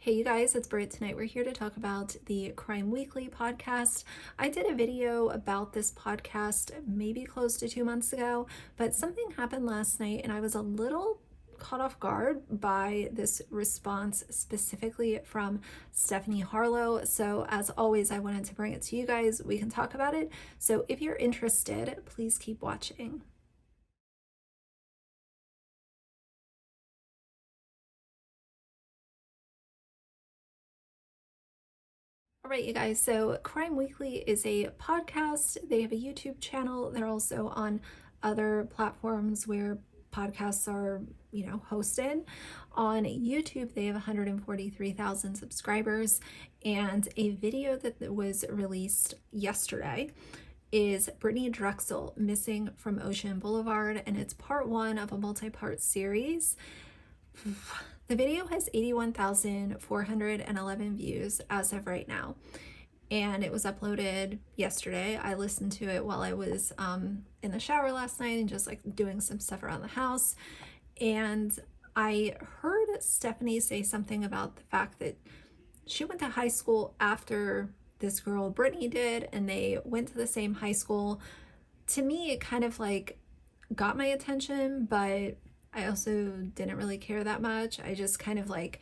Hey you guys, it's Britt. Tonight we're here to talk about the Crime Weekly podcast. I did a video about this podcast maybe close to 2 months ago, but something happened last night and I was a little caught off guard by this response specifically from Stephanie Harlowe. So as always, I wanted to bring it to you guys. We can talk about it. So if you're interested, please keep watching. All right, you guys. So Crime Weekly is a podcast. They have a YouTube channel. They're also on other platforms where podcasts are, hosted. On YouTube, they have 143,000 subscribers. And a video that was released yesterday is Brittany Drexel missing from Ocean Boulevard, and it's part one of a multi-part series. The video has 81,411 views as of right now, and it was uploaded yesterday. I listened to it while I was in the shower last night and just like doing some stuff around the house. And I heard Stephanie say something about the fact that she went to high school after this girl Brittany did, and they went to the same high school. To me, it kind of like got my attention, but I also didn't really care that much. I just kind of like,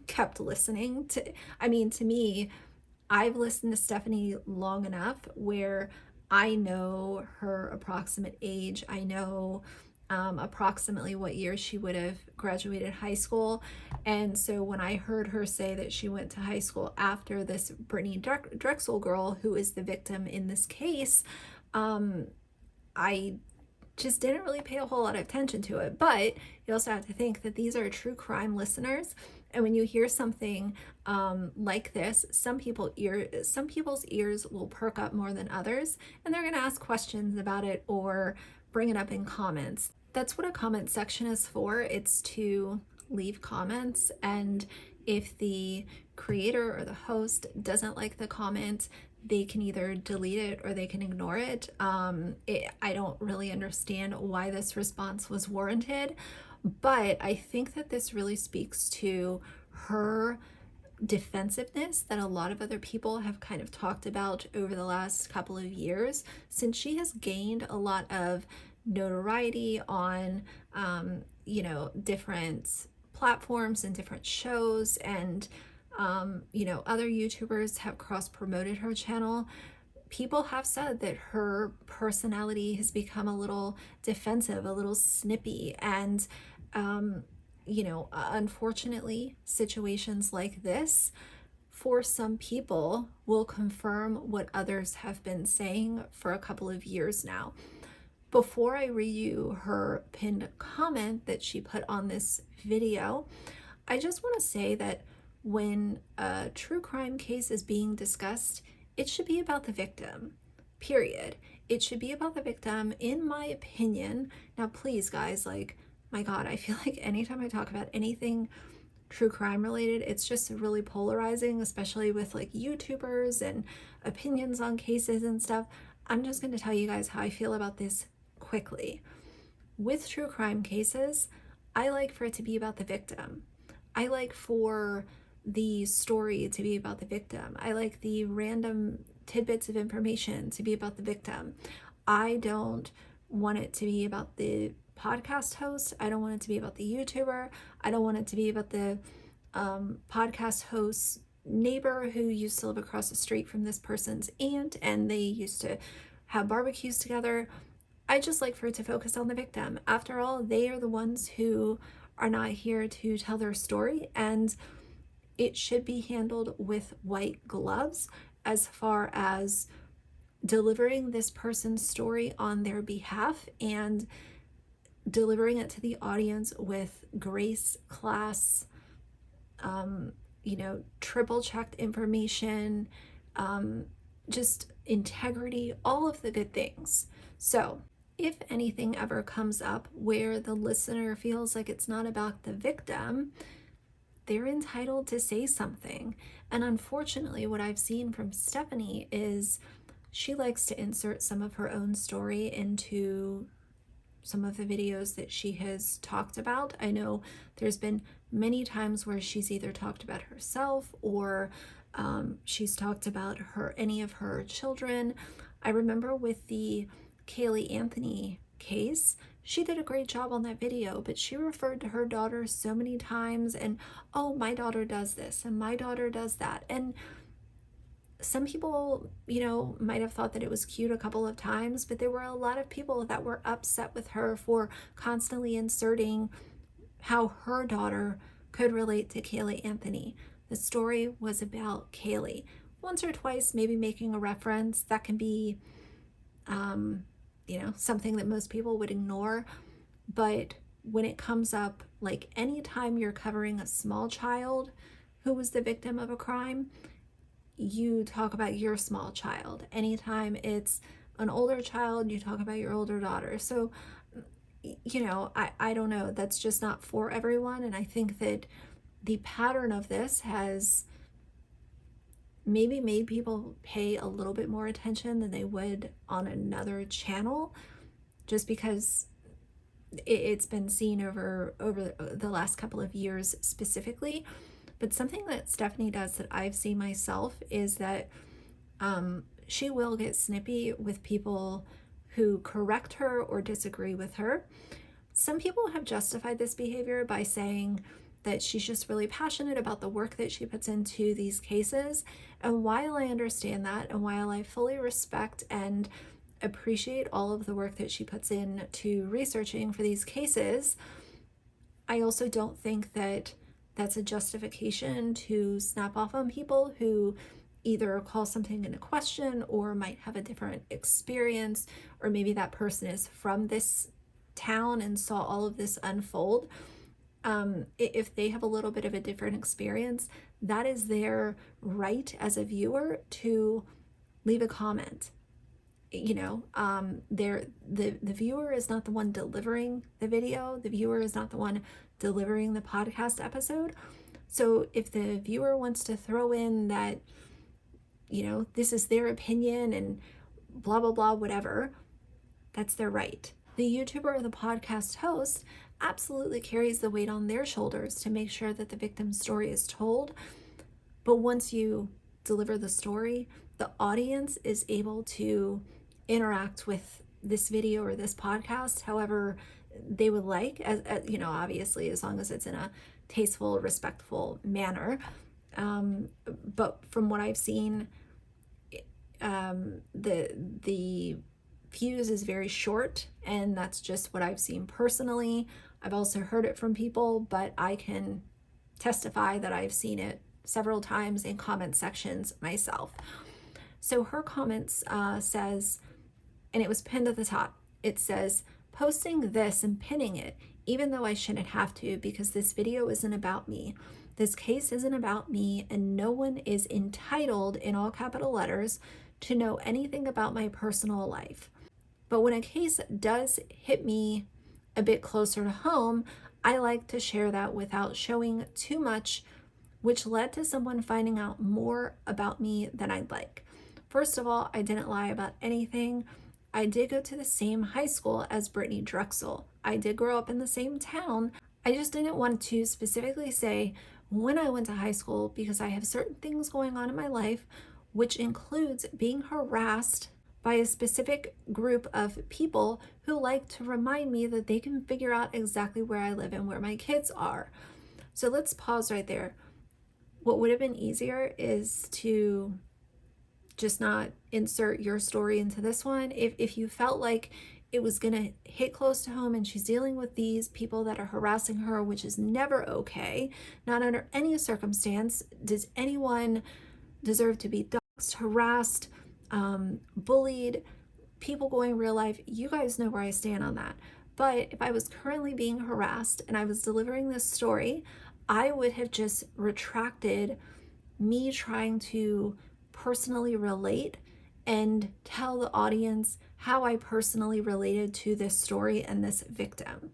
kept listening to me, I've listened to Stephanie long enough where I know her approximate age. I know approximately what year she would have graduated high school. And so when I heard her say that she went to high school after this Brittany Drexel girl, who is the victim in this case, I just didn't really pay a whole lot of attention to it. But you also have to think that these are true crime listeners, and when you hear something like this, some people's ears will perk up more than others, and they're going to ask questions about it or bring it up in comments. That's what a comment section is for. It's to leave comments, and if the creator or the host doesn't like the comment, they can either delete it or they can ignore it. I don't really understand why this response was warranted, but I think that this really speaks to her defensiveness that a lot of other people have kind of talked about over the last couple of years, since she has gained a lot of notoriety on different platforms and different shows, and other YouTubers have cross-promoted her channel. People have said that her personality has become a little defensive, a little snippy, and unfortunately, situations like this for some people will confirm what others have been saying for a couple of years now. Before I read you her pinned comment that she put on this video, I just want to say that when a true crime case is being discussed, it should be about the victim, period. It should be about the victim, in my opinion. Now, please, guys, like, my God, I feel like anytime I talk about anything true crime related, it's just really polarizing, especially with like YouTubers and opinions on cases and stuff. I'm just going to tell you guys how I feel about this quickly. With true crime cases, I like for it to be about the victim. I like for the story to be about the victim. I like the random tidbits of information to be about the victim. I don't want it to be about the podcast host. I don't want it to be about the YouTuber. I don't want it to be about the podcast host's neighbor who used to live across the street from this person's aunt and they used to have barbecues together. I just like for it to focus on the victim. After all, they are the ones who are not here to tell their story, and it should be handled with white gloves as far as delivering this person's story on their behalf and delivering it to the audience with grace, class, triple checked information, just integrity, all of the good things. So if anything ever comes up where the listener feels like it's not about the victim, they're entitled to say something. And unfortunately, what I've seen from Stephanie is she likes to insert some of her own story into some of the videos that she has talked about. I know there's been many times where she's either talked about herself or she's talked about any of her children. I remember with the Kaylee Anthony case, she did a great job on that video, but she referred to her daughter so many times and, oh, my daughter does this and my daughter does that. And some people, might have thought that it was cute a couple of times, but there were a lot of people that were upset with her for constantly inserting how her daughter could relate to Kaylee Anthony. The story was about Kaylee. Once or twice, maybe making a reference, that can be, something that most people would ignore. But when it comes up, like anytime you're covering a small child who was the victim of a crime, you talk about your small child. Anytime it's an older child, you talk about your older daughter. So, I don't know. That's just not for everyone. And I think that the pattern of this has maybe made people pay a little bit more attention than they would on another channel, just because it's been seen over the last couple of years specifically. But something that Stephanie does that I've seen myself is that she will get snippy with people who correct her or disagree with her. Some people have justified this behavior by saying that she's just really passionate about the work that she puts into these cases. And while I understand that, and while I fully respect and appreciate all of the work that she puts in to researching for these cases, I also don't think that that's a justification to snap off on people who either call something into question or might have a different experience, or maybe that person is from this town and saw all of this unfold. If they have a little bit of a different experience, that is their right as a viewer to leave a comment. The viewer is not the one delivering the video. The viewer is not the one delivering the podcast episode. So if the viewer wants to throw in that, this is their opinion and blah, blah, blah, whatever, that's their right. The YouTuber or the podcast host absolutely carries the weight on their shoulders to make sure that the victim's story is told. But once you deliver the story, the audience is able to interact with this video or this podcast however they would like, as obviously as long as it's in a tasteful, respectful manner. But from what I've seen, the fuse is very short, and that's just what I've seen personally. I've also heard it from people, but I can testify that I've seen it several times in comment sections myself. So her comments says, and it was pinned at the top, it says, posting this and pinning it, even though I shouldn't have to, because this video isn't about me. This case isn't about me, and no one is entitled, in all capital letters, to know anything about my personal life. But when a case does hit me a bit closer to home, I like to share that without showing too much, which led to someone finding out more about me than I'd like. First of all, I didn't lie about anything. I did go to the same high school as Brittany Drexel. I did grow up in the same town. I just didn't want to specifically say when I went to high school, because I have certain things going on in my life, which includes being harassed by a specific group of people who like to remind me that they can figure out exactly where I live and where my kids are. So let's pause right there. What would have been easier is to just not insert your story into this one. If you felt like it was gonna hit close to home and she's dealing with these people that are harassing her, which is never okay, not under any circumstance does anyone deserve to be doxxed, harassed, bullied, people going real life. You guys know where I stand on that. But if I was currently being harassed and I was delivering this story, I would have just retracted me trying to personally relate and tell the audience how I personally related to this story and this victim.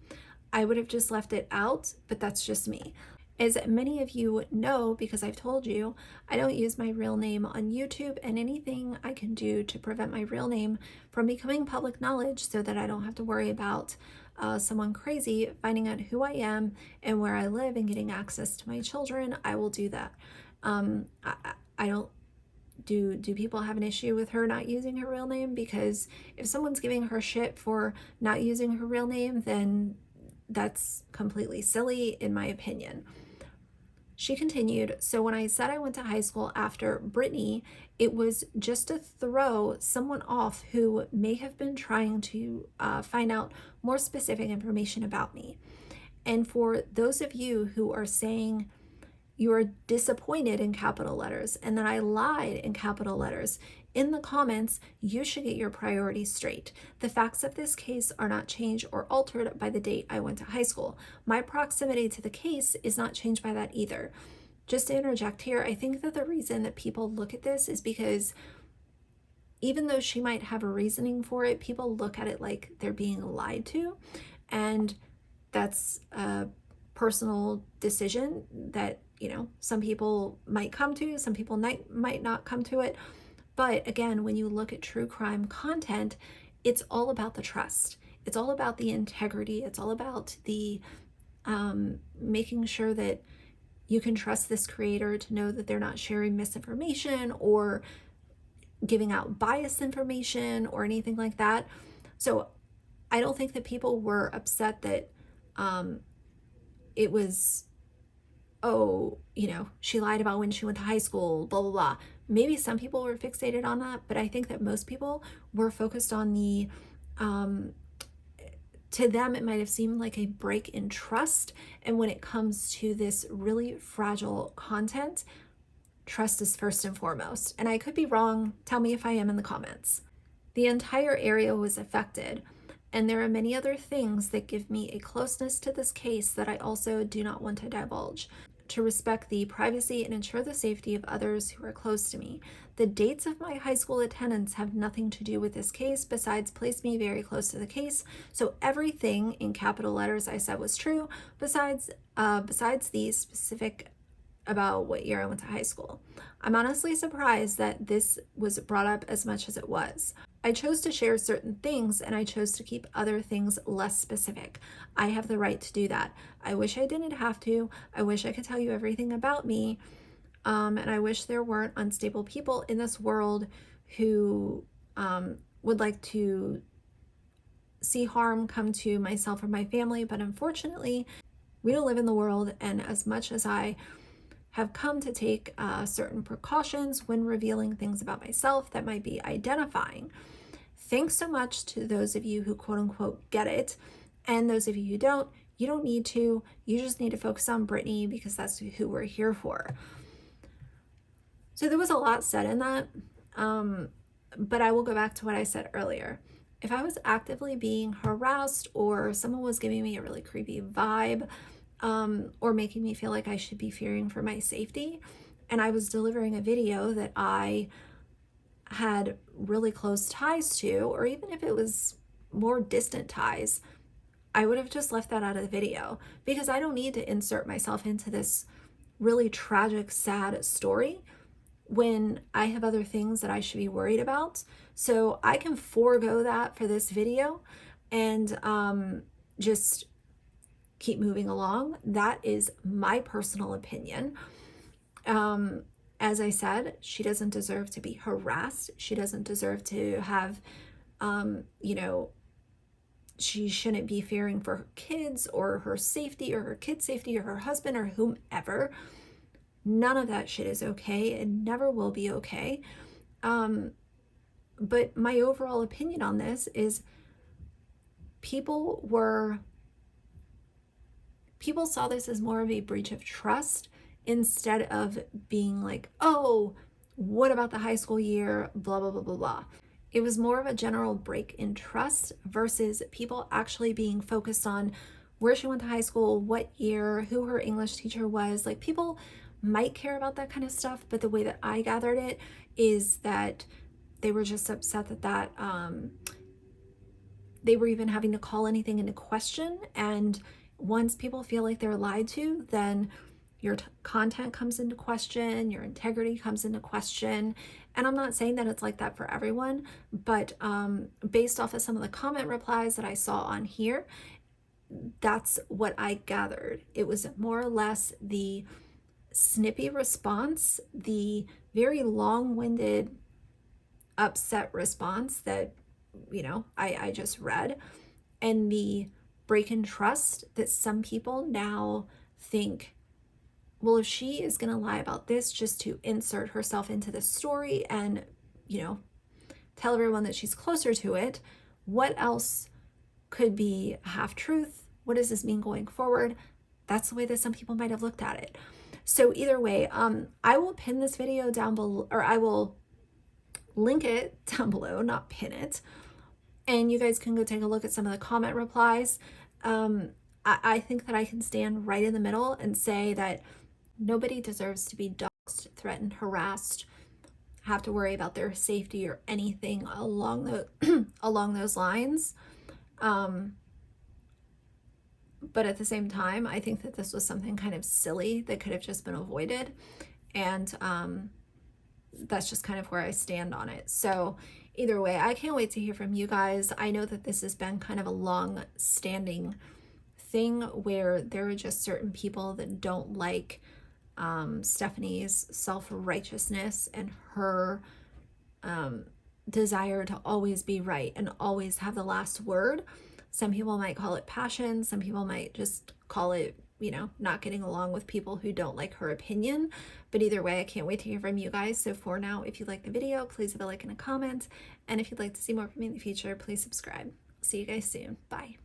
I would have just left it out, but that's just me. As many of you know, because I've told you, I don't use my real name on YouTube, and anything I can do to prevent my real name from becoming public knowledge so that I don't have to worry about someone crazy finding out who I am and where I live and getting access to my children, I will do that. I don't do people have an issue with her not using her real name? Because if someone's giving her shit for not using her real name, then that's completely silly in my opinion. She continued, so when I said I went to high school after Brittany, it was just to throw someone off who may have been trying to find out more specific information about me. And for those of you who are saying you are disappointed in capital letters and that I lied in capital letters, in the comments, you should get your priorities straight. The facts of this case are not changed or altered by the date I went to high school. My proximity to the case is not changed by that either. Just to interject here, I think that the reason that people look at this is because even though she might have a reasoning for it, people look at it like they're being lied to. And that's a personal decision that, some people might come to, some people might not come to it. But again, when you look at true crime content, it's all about the trust. It's all about the integrity. It's all about the making sure that you can trust this creator to know that they're not sharing misinformation or giving out biased information or anything like that. So I don't think that people were upset that it was, she lied about when she went to high school, blah, blah, blah. Maybe some people were fixated on that, but I think that most people were focused on the, to them, it might have seemed like a break in trust. And when it comes to this really fragile content, trust is first and foremost. And I could be wrong. Tell me if I am in the comments. The entire area was affected. And there are many other things that give me a closeness to this case that I also do not want to divulge, to respect the privacy and ensure the safety of others who are close to me. The dates of my high school attendance have nothing to do with this case, besides place me very close to the case. So everything in capital letters I said was true, besides the specific about what year I went to high school. I'm honestly surprised that this was brought up as much as it was. I chose to share certain things and I chose to keep other things less specific. I have the right to do that. I wish I didn't have to. I wish I could tell you everything about me. And I wish there weren't unstable people in this world who would like to see harm come to myself or my family. But unfortunately, we don't live in the world. And as much as I have come to take certain precautions when revealing things about myself that might be identifying. Thanks so much to those of you who quote unquote get it. And those of you who don't, you don't need to. You just need to focus on Brittany because that's who we're here for. So there was a lot said in that, but I will go back to what I said earlier. If I was actively being harassed or someone was giving me a really creepy vibe, or making me feel like I should be fearing for my safety, and I was delivering a video that I had really close ties to, or even if it was more distant ties, I would have just left that out of the video because I don't need to insert myself into this really tragic, sad story when I have other things that I should be worried about. So I can forego that for this video and just keep moving along. That is my personal opinion. As I said, she doesn't deserve to be harassed. She doesn't deserve to have, she shouldn't be fearing for her kids or her safety or her kid's safety or her husband or whomever. None of that shit is okay. It never will be okay. But my overall opinion on this is people saw this as more of a breach of trust instead of being like, oh, what about the high school year, blah, blah, blah, blah, blah. It was more of a general break in trust versus people actually being focused on where she went to high school, what year, who her English teacher was. Like, people might care about that kind of stuff, but the way that I gathered it is that they were just upset that they were even having to call anything into question. And once people feel like they're lied to, then your content comes into question, your integrity comes into question. And I'm not saying that it's like that for everyone, but based off of some of the comment replies that I saw on here, that's what I gathered. It was more or less the snippy response, the very long-winded, upset response that, I just read, and the break in trust that some people now think, well, if she is going to lie about this just to insert herself into the story and, tell everyone that she's closer to it, what else could be a half truth? What does this mean going forward? That's the way that some people might have looked at it. So either way, I will pin this video down below, or I will link it down below, not pin it. And you guys can go take a look at some of the comment replies. I think that I can stand right in the middle and say that nobody deserves to be doxxed, threatened, harassed, have to worry about their safety or anything along the along those lines. But at the same time, I think that this was something kind of silly that could have just been avoided. And that's just kind of where I stand on it. So either way, I can't wait to hear from you guys. I know that this has been kind of a long-standing thing where there are just certain people that don't like Stephanie's self-righteousness and her desire to always be right and always have the last word. Some people might call it passion. Some people might just call it, not getting along with people who don't like her opinion. But either way, I can't wait to hear from you guys. So for now, if you like the video, please leave a like and a comment. And if you'd like to see more from me in the future, please subscribe. See you guys soon. Bye.